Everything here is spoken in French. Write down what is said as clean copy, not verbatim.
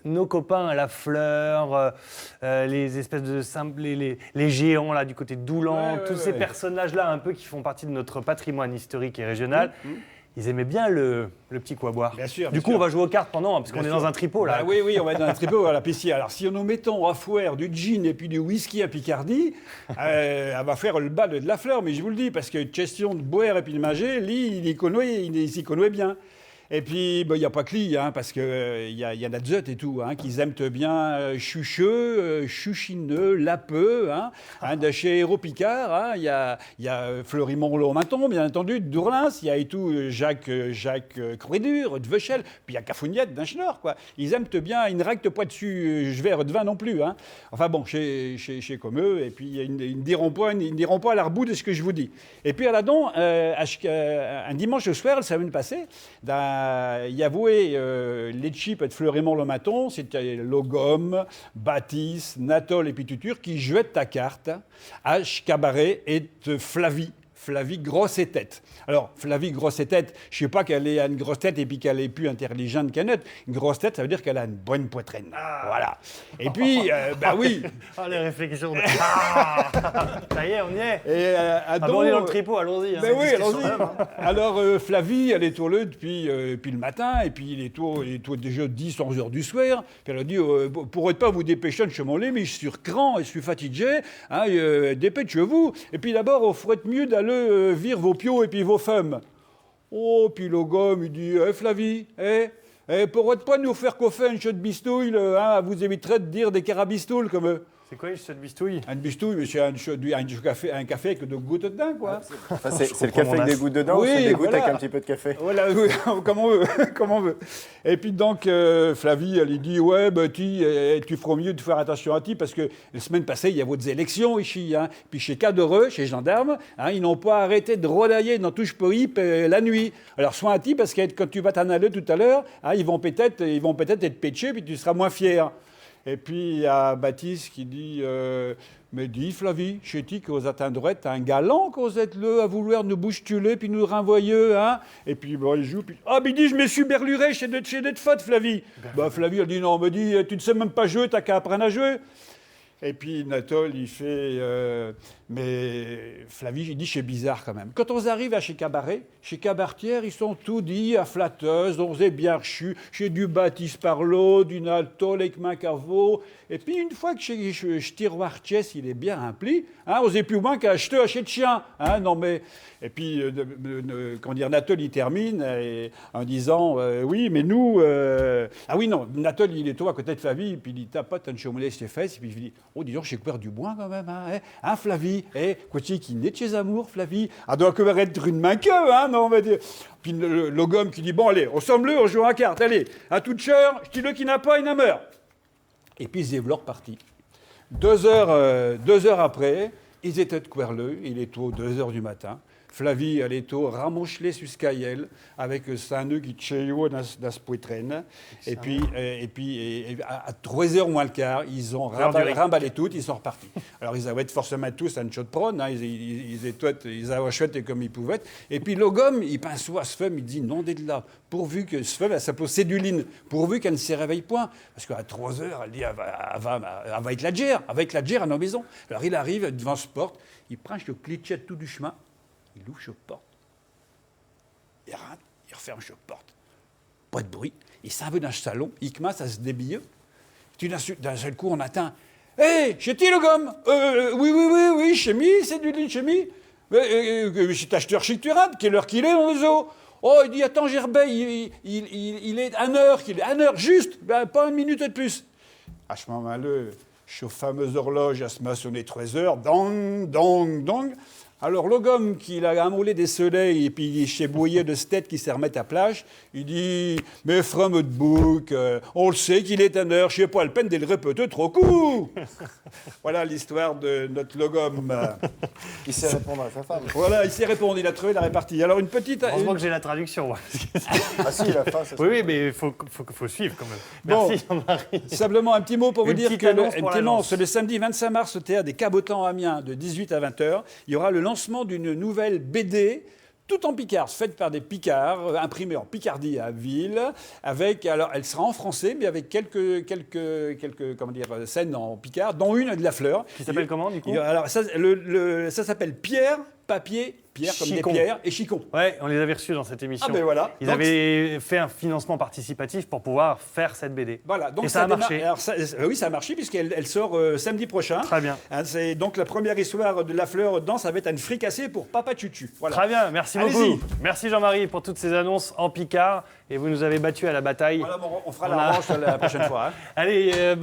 nos copains à la fleur, les espèces de les géants là du côté de Doulan, tous ces personnages-là un peu qui font partie de notre patrimoine historique et régional. Ils aimaient bien le petit quoi boire. Bien sûr. Du coup, on va jouer aux cartes pendant, parce qu'on est dans un tripot là. Bah, oui, on va être dans un tripot à la piscine. Alors, si nous mettons à foire du gin et puis du whisky à Picardie, elle va faire le bal de la fleur, mais je vous le dis, parce que question de boire et puis de manger, lui, il s'y connaît bien. Et puis, il n'y a pas que lui, parce qu'il y a la zot et tout, qu'ils aiment bien chucheux, chuchineux, lapeux, de chez Hérault Picard. Il y a Fleury-Mont-Laumaton, bien entendu, de Dourlins, il y a et tout Jacques Cruédur, de Vechel, puis il y a Cafouniette d'Anchenor, quoi. Ils aiment bien, ils ne règlent pas dessus je verre de vin non plus. Enfin bon, chez comme eux, et puis ils ne diront pas à l'arbout de ce que je vous dis. Et puis à la don, un dimanche soir, la semaine passée, il y avait les chips de Fleury-Mont-Laumaton, c'était Logom, Baptiste, Natol et Pitutur qui jouaient ta carte à Cabaret et de Flavie grosse et tête. Alors, Flavie grosse et tête, je ne sais pas qu'elle ait une grosse tête et puis qu'elle est plus intelligente qu'un autre. Une grosse tête, ça veut dire qu'elle a une bonne poitrine. Voilà. Et puis, oui. Les réflexions. Ça y est, on y est. Et on est dans le tripot, allons-y. Oui, allons-y. Alors, Flavie, elle est tournée depuis le matin, et puis il est déjà 10, 11 heures du soir. Puis elle a dit, pour ne pas vous dépêcher de chez mon lit, mais je suis sur cran et je suis fatigué, dépêchez-vous. Et puis d'abord, il faudrait mieux d'aller vire vos piaux et puis vos femmes. Oh, puis le gomme, il dit, Flavie, pourrait pas nous faire coiffer une chaude bistouille, vous éviterait de dire des carabistoules comme eux. C'est quoi une chaude bistouille? Une bistouille, c'est un café avec des gouttes dedans, quoi. C'est le café avec des gouttes dedans, oui, ou c'est des gouttes voilà. avec un petit peu de café? Voilà, oui, comme on veut. Et puis donc, Flavie, elle lui dit, tu feras mieux de faire attention à ti, parce que la semaine passée, il y avait des élections ici. Puis chez Cadoreux, chez Gendarmes, ils n'ont pas arrêté de rodailler dans touche pays la nuit. Alors, sois à ti, parce que quand tu vas t'en aller tout à l'heure, ils vont peut-être être péchés, puis tu seras moins fier. Et puis, il y a Baptiste qui dit mais dis, Flavie, je dis que vous atteindrez un galant que vous êtes là à vouloir nous bousculer puis nous renvoyer, Et puis, il joue, puis il dit, je me suis berluré chez d'être faute, Flavie. Flavie, elle dit, non, me dit, tu ne sais même pas jouer, t'as qu'à apprendre à jouer. Et puis Natol, il fait mais Flavie, il dit c'est bizarre quand même. Quand on arrive à chez Cabaret, chez Cabaretière, ils sont tout dit à flatteuse, on s'est bien reçu, chez du Baptiste Parlot, du Natol avec Macavo. Et puis une fois que chez Tiroir Thiès, il est bien rempli, on sait plus moins qu'à acheter de chien. Non mais. Et puis, Natol, il termine en disant oui, mais nous. Natol, il est tout à côté de Flavie, puis il tapote un chaumelet ses fesses, et puis il dit oh, dis donc, j'ai couvert du bois quand même, Flavie, quoi tu qui naît de chez Amour, Flavie, doit que être une main queue, non, on va dire. Puis le gomme qui dit bon, allez, ressemble-le, on joue à carte, allez, à toute chère, je dis le qui n'a pas, il n'a meurt. Et puis, ils étaient partis. 2 heures après, ils étaient de Querleux, il est tôt, 2 heures du matin. Flavie, elle est au ramochelet suscaïel, avec un nœud qui tchéo dans ce poitrine. Et puis, à 3h moins le quart, ils ont remballé tout, ils sont repartis. Alors, ils avaient forcément tous un shot de prône, ils avaient chouette comme ils pouvaient. Et puis, le gomme, il pense à ce femme, il dit non, d'être là, pourvu que ce femme, elle s'appelle Céduline, pourvu qu'elle ne se réveille point. Parce qu'à 3h, elle dit, elle va être la gère, à nos maisons. Alors, il arrive devant ce porte, il prend le cliché tout du chemin. Il ouvre la porte, il rentre, il referme la porte. Pas de bruit. Il s'en va dans le salon, il commence à se débiller. Puis d'un seul coup, on attend. Hé, chez-tu le gomme Oui, chez mi, c'est du lit chez mi. C'est acheteur chez tu rentres, quelle heure qu'il est dans les eaux Oh, il dit, attends, Gerbet, il est 1 heure juste, pas 1 minute de plus. À ce moment-là, aux fameuses horloges, à se met sur les 13 heures, dong, dong, dong. Alors, le gomme qui a amoulé des soleils et puis chez Bouillet de tête qui s'est remis à plage, il dit « Mais from de bouc, on le sait qu'il est 1 heure, je n'ai pas le peine de le répéter trop coup !» Voilà l'histoire de notre logome. Il sait répondre à sa femme. Voilà, il sait répondre, il a trouvé la répartie. Alors, une petite... Heureusement que j'ai la traduction. Si, la fin, ça Oui, mais il faut suivre quand même. Merci, Jean-Marie. Simplement, un petit mot pour vous dire que le samedi 25 mars au théâtre des Cabotans à Amiens, de 18 à 20h, il y aura le lancement d'une nouvelle BD tout en picard, faite par des picards, imprimée en Picardie à Ville, alors elle sera en français, mais avec quelques comment dire, scènes en picard, dont une de Lafleur. Qui s'appelle comment, du coup? Alors, ça s'appelle Pierre, papier, Pierre comme Chicon. des pierres, et Chicon. Ouais, on les avait reçus dans cette émission. Ah ben voilà. Ils Donc, avaient fait un financement participatif pour pouvoir faire cette BD. Voilà, donc et ça a démarre- marché. alors oui, ça a marché puisqu'elle sort samedi prochain. Très bien. Hein, c'est donc la première histoire de Lafleur dans Ça va être une fricassée pour Papa Tutu. Voilà. Très bien, merci Allez-y. beaucoup. Merci Jean-Marie pour toutes ces annonces en Picard. Et vous nous avez battus à la bataille. Voilà, bon, on fera la revanche la prochaine fois. Hein. Allez,